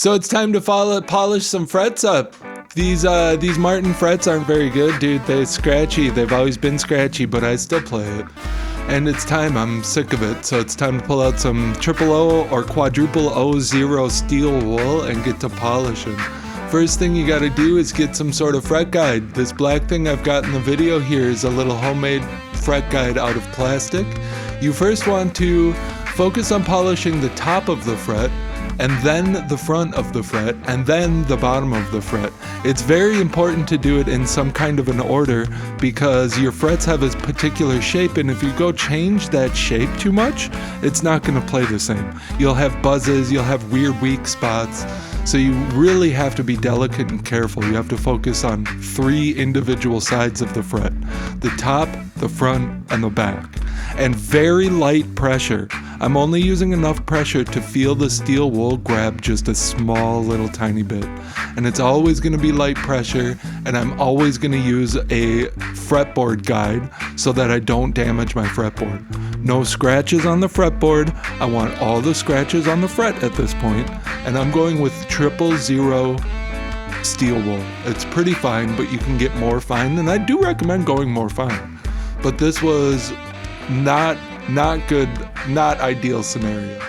So it's time to polish some frets up. These Martin frets aren't very good, dude. They're scratchy. They've always been scratchy, but I still play it. And it's time. I'm sick of it. So it's time to pull out some triple O or quadruple O0 steel wool and get to polishing. First thing you gotta do is get some sort of fret guide. This black thing I've got in the video here is a little homemade fret guide out of plastic. You first want to focus on polishing the top of the fret, and then the front of the fret, and then the bottom of the fret. It's very important to do it in some kind of an order because your frets have a particular shape, and if you go change that shape too much, it's not gonna play the same. You'll have buzzes, you'll have weird weak spots, so you really have to be delicate and careful. You have to focus on 3 individual sides of the fret: the top, the front, and the back. And very light pressure. I'm only using enough pressure to feel the steel wool grab just a small little tiny bit. And it's always going to be light pressure, and I'm always going to use a fretboard guide so that I don't damage my fretboard. No scratches on the fretboard. I want all the scratches on the fret at this point, and I'm going with 000 steel wool. It's pretty fine, but you can get more fine, and I do recommend going more fine. But this was not good, not ideal scenario.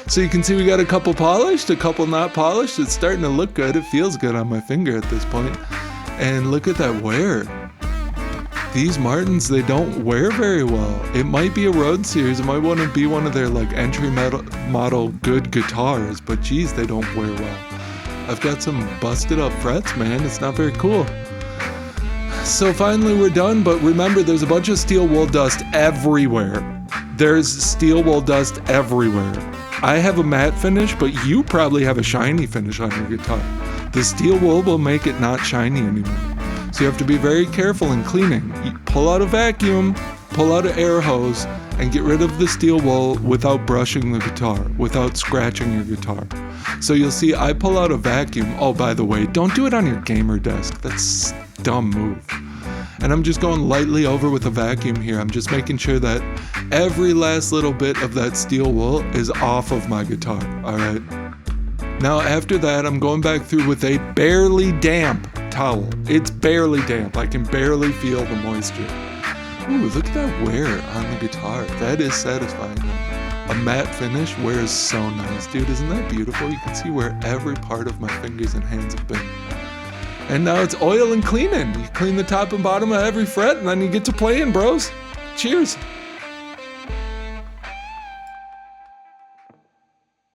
So you can see we got a couple polished, a couple not polished. It's starting to look good. It feels good on my finger at this point. And look at that wear. These Martins, they don't wear very well. It might be a Road Series. It might want to be one of their like entry model good guitars, but geez, they don't wear well. I've got some busted up frets, man. It's not very cool. So finally we're done, but remember there's a bunch of steel wool dust everywhere. There's steel wool dust everywhere. I have a matte finish, but you probably have a shiny finish on your guitar. The steel wool will make it not shiny anymore. So you have to be very careful in cleaning. You pull out a vacuum, pull out an air hose, and get rid of the steel wool without brushing the guitar, without scratching your guitar. So you'll see I pull out a vacuum. Oh, by the way, don't do it on your gamer desk. That's a dumb move. And I'm just going lightly over with a vacuum here. I'm just making sure that every last little bit of that steel wool is off of my guitar, all right? Now after that, I'm going back through with a barely damp towel. It's barely damp. I can barely feel the moisture. Ooh, look at that wear on the guitar. That is satisfying. A matte finish wears so nice, dude. Isn't that beautiful? You can see where every part of my fingers and hands have been. And now it's oil and cleaning. You clean the top and bottom of every fret, and then you get to playing, bros. Cheers.